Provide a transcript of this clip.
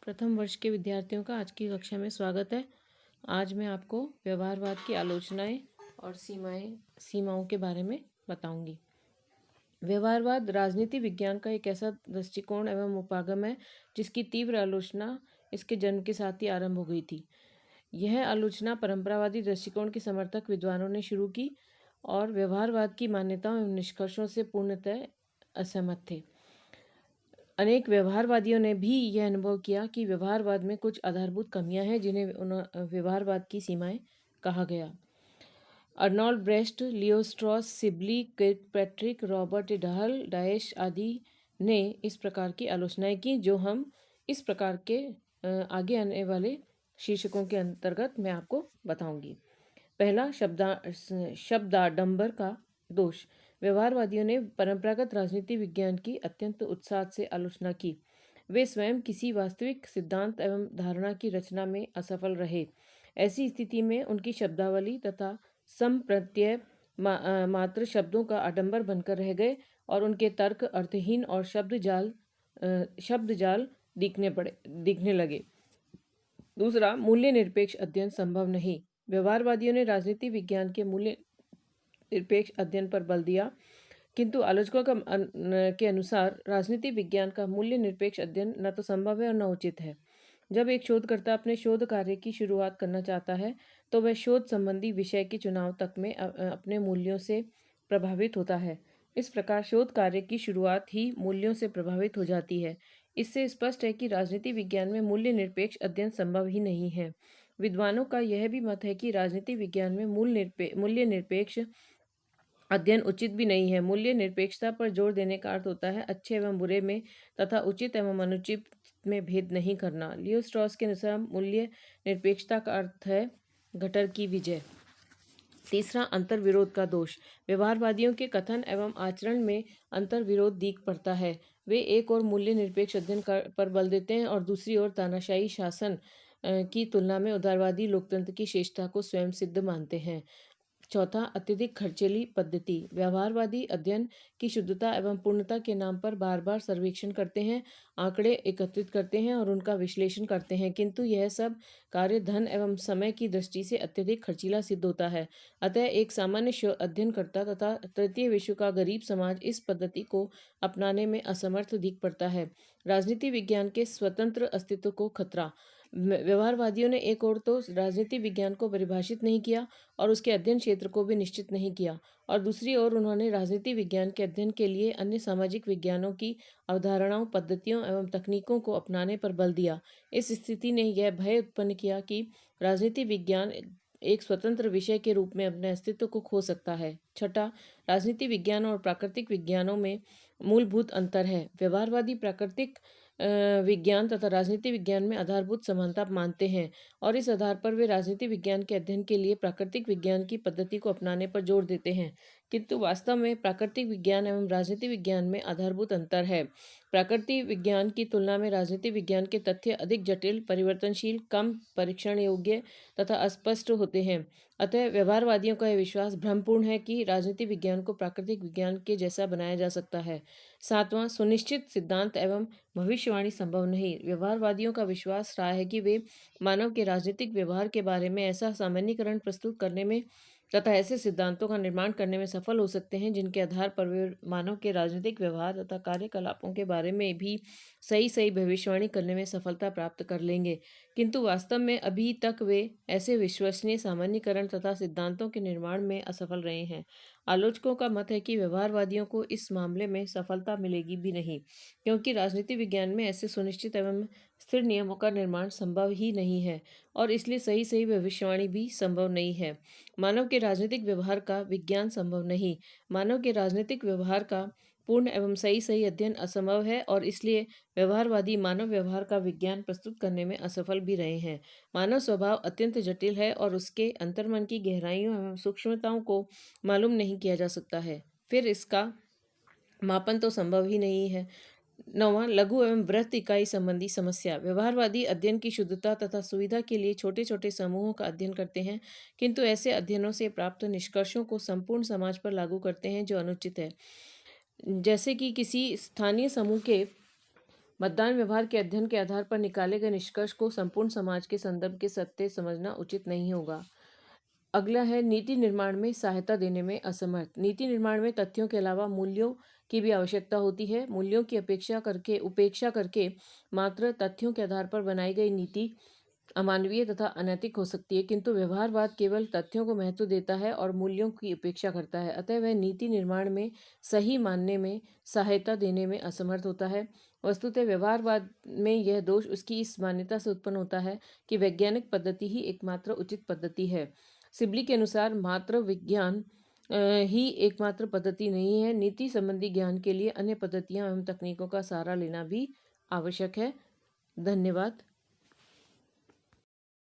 प्रथम वर्ष के विद्यार्थियों का आज की कक्षा में स्वागत है। आज मैं आपको व्यवहारवाद की आलोचनाएं और सीमाओं के बारे में बताऊंगी। व्यवहारवाद राजनीति विज्ञान का एक ऐसा दृष्टिकोण एवं उपागम है जिसकी तीव्र आलोचना इसके जन्म के साथ ही आरंभ हो गई थी। यह आलोचना परंपरावादी दृष्टिकोण के समर्थक विद्वानों ने शुरू की और व्यवहारवाद की मान्यताओं एवं निष्कर्षों से पूर्णतः असहमत थे। अनेक व्यवहारवादियों ने भी यह अनुभव किया कि व्यवहारवाद में कुछ आधारभूत कमियां हैं जिन्हें व्यवहारवाद की सीमाएं कहा गया। Arnold Brecht, Leo Strauss, Sibley, Kirkpatrick, Robert Dahl, Deutsch आदि ने इस प्रकार की आलोचनाएं की, जो हम इस प्रकार के आगे आने वाले शीर्षकों के अंतर्गत मैं आपको बताऊंगी। पहला, शब्दाडंबर का दोष। व्यवहारवादियों ने परंपरागत राजनीति विज्ञान की अत्यंत उत्साह से आलोचना की। वे स्वयं किसी वास्तविक सिद्धांत एवं धारणा की रचना में असफल रहे। ऐसी स्थिति में उनकी शब्दावली तथा संप्रत्यय मात्र शब्दों का आडंबर बनकर रह गए और उनके तर्क अर्थहीन और शब्दजाल दिखने लगे। दूसरा, मूल्य निरपेक्ष अध्ययन संभव नहीं। व्यवहारवादियों ने राजनीति विज्ञान के मूल्य निरपेक्ष अध्ययन पर बल दिया, किंतु आलोचकों के अनुसार राजनीति विज्ञान का मूल्य निरपेक्ष अध्ययन न तो संभव है और न उचित है। जब एक शोधकर्ता अपने शोध कार्य की शुरुआत करना चाहता है तो वह शोध संबंधी विषय के चुनाव तक में अपने मूल्यों से प्रभावित होता है। इस प्रकार शोध कार्य की शुरुआत ही मूल्यों से प्रभावित हो जाती है। इससे स्पष्ट है कि राजनीति विज्ञान में मूल्य निरपेक्ष अध्ययन संभव ही नहीं है। विद्वानों का यह भी मत है कि राजनीति विज्ञान में मूल्य निरपेक्ष अध्ययन उचित भी नहीं है। मूल्य निरपेक्षता पर जोर देने का अर्थ होता है अच्छे एवं बुरे में तथा उचित एवं अनुचित में भेद नहीं करना। लियो स्ट्रॉस के अनुसार मूल्य निरपेक्षता का अर्थ है गटर की विजय। तीसरा, अंतर्विरोध का दोष। व्यवहारवादियों के कथन एवं आचरण में अंतर्विरोध दिख पड़ता है। वे एक और मूल्य निरपेक्ष अध्ययन पर बल देते हैं और दूसरी ओर तानाशाही शासन की तुलना में उदारवादी लोकतंत्र की श्रेष्ठता को स्वयं सिद्ध मानते हैं। चौथा, अत्यधिक खर्चीली पद्धति। व्यवहारवादी अध्ययन की शुद्धता एवं पूर्णता के नाम पर बार बार सर्वेक्षण करते हैं, आंकड़े एकत्रित करते हैं और उनका विश्लेषण करते हैं, किंतु यह सब कार्य धन एवं समय की दृष्टि से अत्यधिक खर्चीला सिद्ध होता है। अतः एक सामान्य अध्ययनकर्ता तथा तृतीय विश्व का गरीब समाज इस पद्धति को अपनाने में असमर्थ दिख पड़ता है। राजनीति विज्ञान के स्वतंत्र अस्तित्व को खतरा। व्यवहारवादियों ने एक ओर तो राजनीति विज्ञान को परिभाषित नहीं किया और उसके अध्ययन क्षेत्र को भी निश्चित नहीं किया, और दूसरी ओर उन्होंने राजनीति विज्ञान के अध्ययन के लिए अन्य सामाजिक विज्ञानों की अवधारणाओं, पद्धतियों एवं तकनीकों को अपनाने पर बल दिया। इस स्थिति ने यह भय उत्पन्न किया कि राजनीति विज्ञान एक स्वतंत्र विषय के रूप में अपने अस्तित्व को खो सकता है। छठा, राजनीति विज्ञान और प्राकृतिक विज्ञानों में मूलभूत अंतर है। व्यवहारवादी प्राकृतिक विज्ञान तथा राजनीति विज्ञान में आधारभूत समानता मानते हैं और इस आधार पर वे राजनीति विज्ञान के अध्ययन के लिए प्राकृतिक विज्ञान की पद्धति को अपनाने पर जोर देते हैं, किंतु वास्तव में प्राकृतिक विज्ञान एवं राजनीति विज्ञान में आधारभूत अंतर है। प्राकृतिक विज्ञान की तुलना में राजनीति विज्ञान के तथ्य अधिक जटिल, परिवर्तनशील, कम परीक्षण योग्य तथा अस्पष्ट होते हैं। अतः व्यवहारवादियों का यह विश्वास भ्रमपूर्ण है कि राजनीति विज्ञान को प्राकृतिक विज्ञान के जैसा बनाया जा सकता है। सातवां, सुनिश्चित सिद्धांत एवं भविष्यवाणी संभव नहीं। व्यवहारवादियों का विश्वास रहा है कि वे मानव के राजनीतिक व्यवहार के बारे में ऐसा सामान्यीकरण प्रस्तुत करने में तथा ऐसे सिद्धांतों का निर्माण करने में सफल हो सकते हैं जिनके आधार पर वे मानव के राजनीतिक व्यवहार तथा कार्यकलापों के बारे में भी सही भविष्यवाणी करने में सफलता प्राप्त कर लेंगे, किंतु वास्तव में अभी तक वे ऐसे विश्वसनीय सामान्यीकरण तथा सिद्धांतों के निर्माण में असफल रहे हैं। आलोचकों का मत है कि व्यवहारवादियों को इस मामले में सफलता मिलेगी भी नहीं, क्योंकि राजनीति विज्ञान में ऐसे सुनिश्चित एवं स्थिर नियमों का निर्माण संभव ही नहीं है और इसलिए सही भविष्यवाणी भी संभव नहीं है। मानव के राजनीतिक व्यवहार का विज्ञान संभव नहीं। मानव के राजनीतिक व्यवहार का पूर्ण एवं सही अध्ययन असंभव है और इसलिए व्यवहारवादी मानव व्यवहार का विज्ञान प्रस्तुत करने में असफल भी रहे हैं। मानव स्वभाव अत्यंत जटिल है और उसके अंतर्मन की गहराइयों एवं सूक्ष्मताओं को मालूम नहीं किया जा सकता है, फिर इसका मापन तो संभव ही नहीं है। नौवां, लघु एवं बृहत इकाई संबंधी समस्या। व्यवहारवादी अध्ययन की शुद्धता तथा सुविधा के लिए छोटे छोटे समूहों का अध्ययन करते हैं, किंतु ऐसे अध्ययनों से प्राप्त निष्कर्षों को संपूर्ण समाज पर लागू करते हैं, जो अनुचित है। जैसे कि किसी स्थानीय समूह के मतदान व्यवहार के अध्ययन के आधार पर निकाले गए निष्कर्ष को संपूर्ण समाज के संदर्भ के सत्य समझना उचित नहीं होगा। अगला है नीति निर्माण में सहायता देने में असमर्थ। नीति निर्माण में तथ्यों के अलावा मूल्यों की भी आवश्यकता होती है। मूल्यों की उपेक्षा करके मात्र तथ्यों के आधार पर बनाई गई नीति अमानवीय तथा अनैतिक हो सकती है, किंतु व्यवहारवाद केवल तथ्यों को महत्व देता है और मूल्यों की उपेक्षा करता है। अतः वह नीति निर्माण में सही मानने में सहायता देने में असमर्थ होता है। वस्तुतः व्यवहारवाद में यह दोष उसकी इस मान्यता से उत्पन्न होता है कि वैज्ञानिक पद्धति ही एकमात्र उचित पद्धति है। सिबली के अनुसार मात्र विज्ञान ही एकमात्र पद्धति नहीं है। नीति संबंधी ज्ञान के लिए अन्य पद्धतियां एवं तकनीकों का सहारा लेना भी आवश्यक है। धन्यवाद।